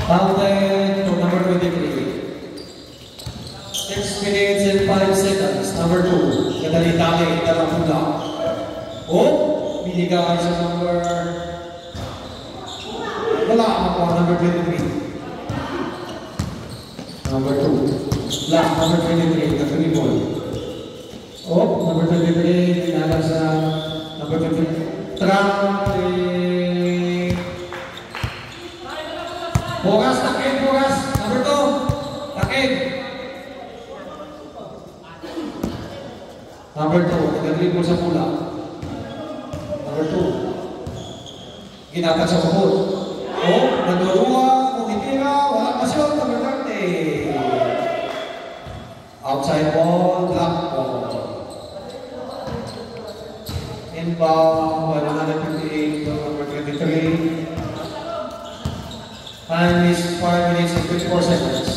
Counted to number 23. 6 minutes and 5 seconds. Number 2. Kadali-dali, dalang pula. Oh, binigay sa number... Wala ako, number 23. Number 2. Black, number 23, the free ball. Oh, number 23, dinala sa number 23. Trump, Bogas, takip, Bogas. Number 2, takip. Number 2, nag-dribble sa pula. Number 2. Ginatag sa bukod. Oh, nagduluwa, kumitira, wala pasyon, number 30. Outside ball, black ball. Inbound, by number 58, number 23. Time is 5 minutes and 54 seconds.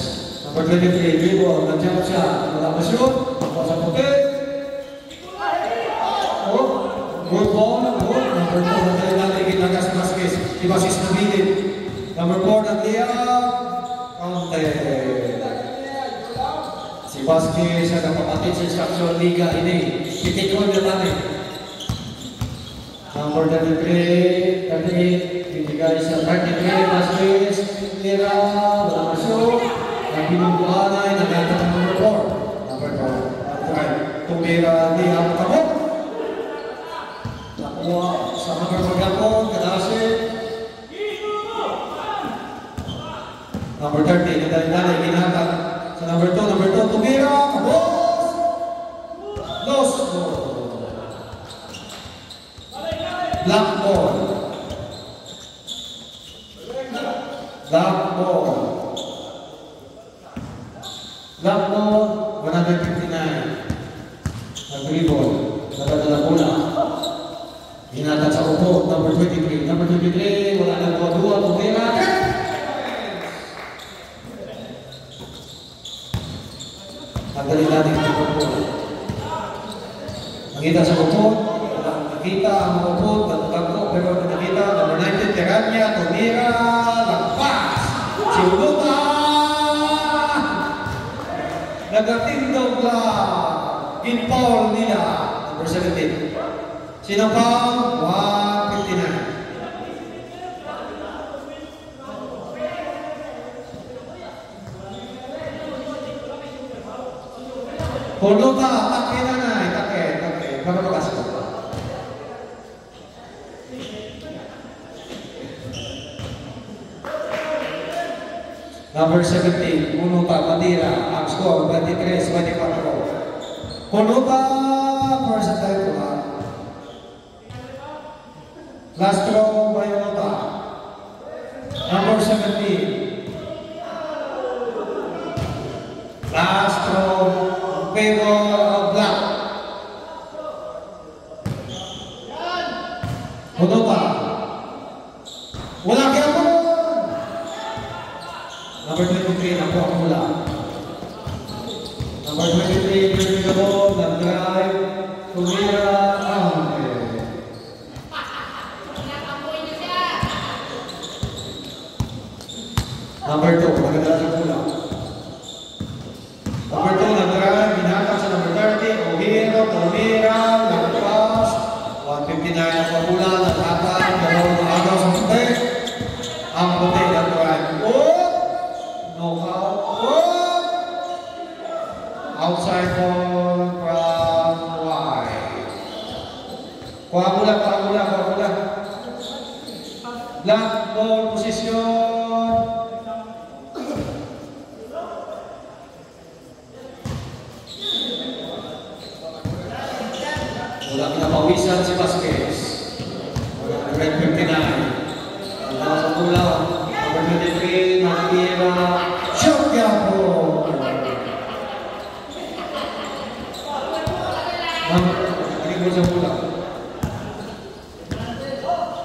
Number 23, dribble, nandiyan siya. Wala pasyon, ako sa puti. Oh, good ball, good. Number 4, nandiyan natin, Ginagas Vasquez. Ibasis na bilid. Number 4, nandiyan. Counted. Si Vasquez siya napapatid sa instruction Liga ini. Itikon na natin. Number 33, 38, binigay sa 33, Vasquez, Tira, wala masyo. Nagbinubuhan ay nagata ng number 4. Number 4, tumira, di ang kabot. Nakuha sa number 4 yapon, kadasi. Number 30, nadali-dali, ginata. Sa number 2, tumira, kabos! Los! Black ball. Black ball. Black ball, 159. Nag-dribble. Nadadala bola. Hinatag sa upo, number 23. Number 23, wala na dua-dua, tumira. Tanggalin natin ang upo. Nakita sa upo. Nakita ang upo, tagpo, pero nakita, number 19, Teranya, tumira, lagpas. Si Uluta! Nagatindog lang. In-foul nila, number 17. Sino pa? 159. Uluta, take na na, take. Para makasok. Number 17, Munuta, Madira, ang score, 23-24. Munuta, first time po ha. Last throw by Munuta. Number 17. Last throw, favor of Black. Munuta. Wala kaya po. Number 23, nakuha ko mula. Number 23, turning the ball, nag-drive, tumira, counted. Number 2, nagdala sa mula. Number 2, nag-drive, binatang sa number 30, Ojero, tumira, nag-pass, 159 ang pamula, nag-atang, dalawang agaw sa puti. Ang puti, nag-drive. Knockout. Oh! Outside ball from wide. Kuha mula. Black ball position. Wala pinapawisan si Vasquez. Red 59. Ang sa mula. Number 23, Matira. Shot Yapo! Dribble sa pula.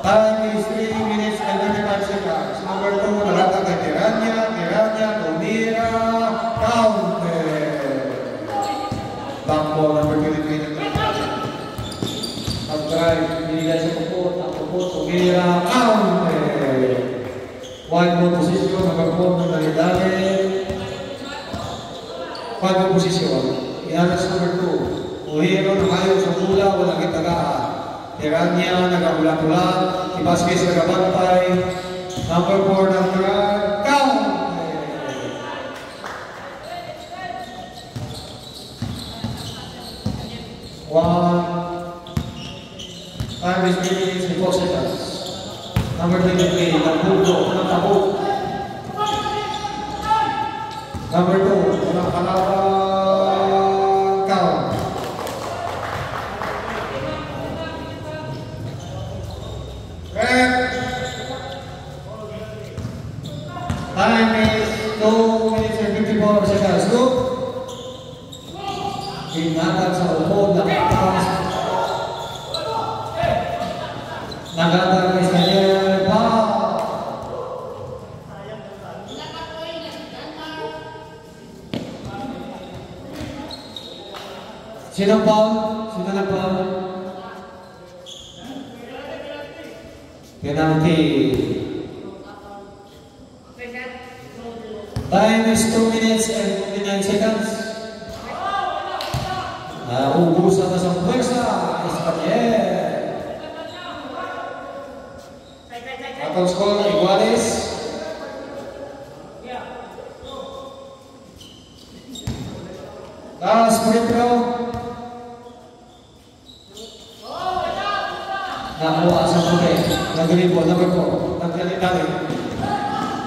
Time is 3 minutes and 35 seconds. Number 2, nalatag kay Teranya, tumira, counted. Back ball, number 23. Pag-drive, binigay sa pupot, tumira, counted. White ball position, number 4 na Nalidale. White ball position. Inaras number 2. Uhiro na kayo sa mula, walang kitagaan. Tiranya, nagagula-gula. Si Vasquez nagabantay. Number 4 ng count! Time is 3 minutes and 4 seconds. Number 23, Nabuto, Natabot. Number 2, Nakalaban, count. Time is 2 minutes and 54 seconds. Go! Ingatan sa upo, nakapas. Nagatan kay Daniel pa. Sino foul? Sino nag-foul? Penalty. Time is 2 minutes and 59 seconds. Ubusan na sa pwersa. Espanyol. Atong score, iguales. Last free throw. Nakuha sa puti. Nag-dribble, number 4. Nag-dali-dali.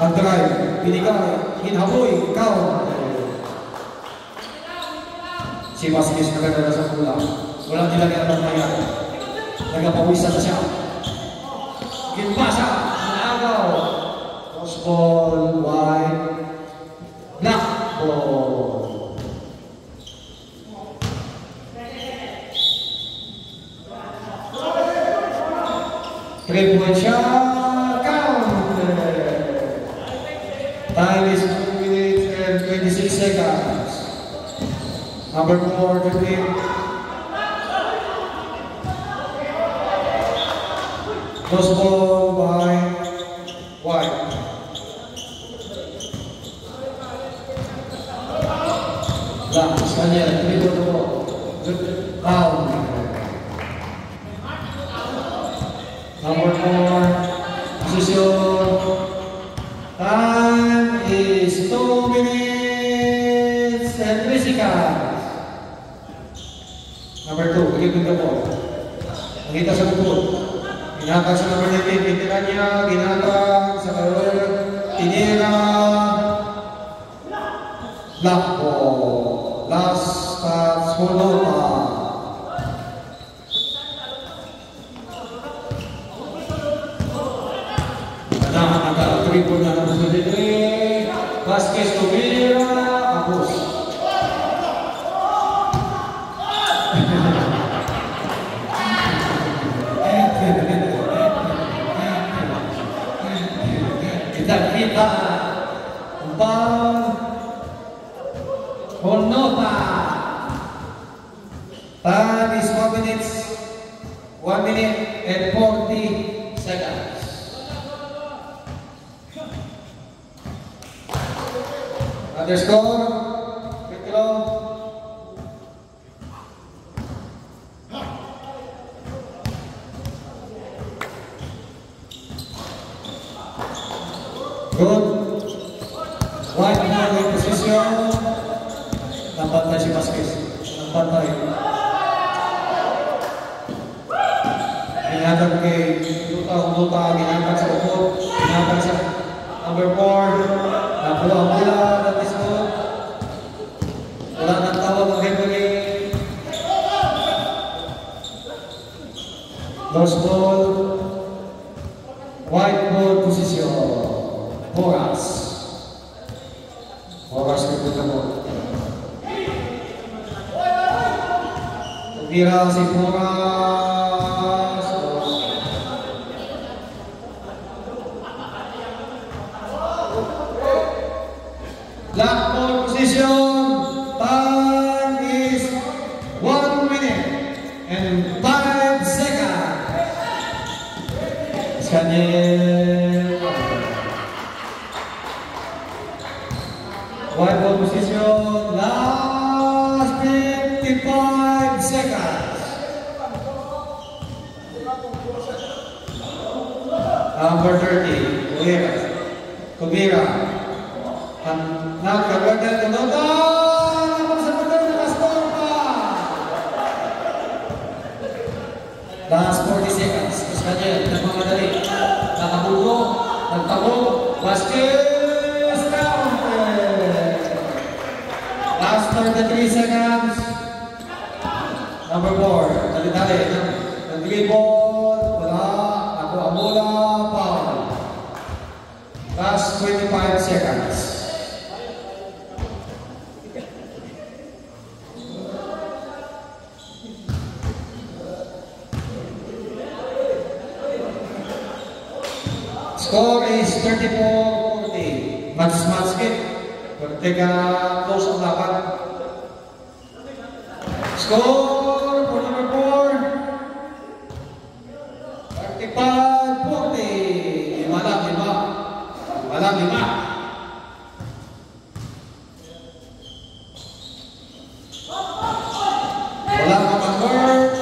Nag-drive. Binigay. Hinaboy. Count. Si Vasquez nagdala sa pula. Walang nilagyan ng maya. Nagapawisan na siya. Ginpasa. Agaw. Cross ball. Wide. Black ball. Three-point shot. Count. Time is 2 minutes and 26 seconds. Number 4, 15. Cross ball by White. Black, Spaniel, dribble the ball. Down. Number 4, position. Time is 2 minutes and 3 seconds. Number 2, dribble the ball. Nakita sa bukod. Ginatang sa number 19, titira niya, ginatang sa karoon, tinira, black ball, last touch, Molota. Ganahan nagka-triple na ng 23, Vasquez tumira, kapos. Kita Bang Honota. Time is 1 minute and 40 seconds. Underscore Petro. Good. White ball in position. Nampantay si Vasquez. Nampantay. Ginatag kay Duta, ginatag sa upo. Ginatag sa number 4. Napulo ang mula. That is good. Wala nang tawag ang referee. Lost ball. White ball position. Horas dito mo. Tira si Horas. Black ball position. Time is 1 minute and 5 seconds. Spaniel. White ball position. Last 55 seconds. Number 30. Kubira. Nagkagwagdan ng nota. Napagsabutan ng Astor pa. Last 40 seconds. Iskanyel, nagmamadali. Nakabugo. Nagtago. Basket. Last 33 seconds. Number 4. Dali-dali. Nag-dribble. Wala. Naku-amula. Foul. Last 25 seconds. Score is 34-40. Match game. Teka, close ang laban. Score for number 4. 35-40. Lima lang. Wala ka mag-work.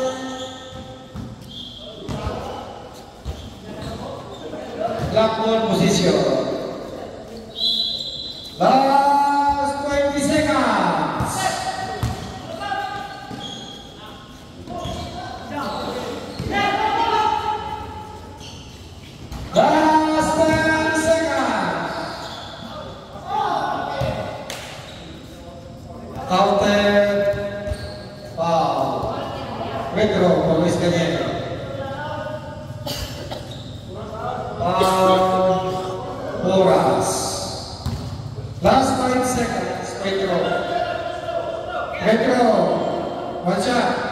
Blackball position. Last 20 seconds. Last 10 seconds. Counted. Foul. Retro for Luis Gallego. Boras. Last 5 seconds. Retro. One shot.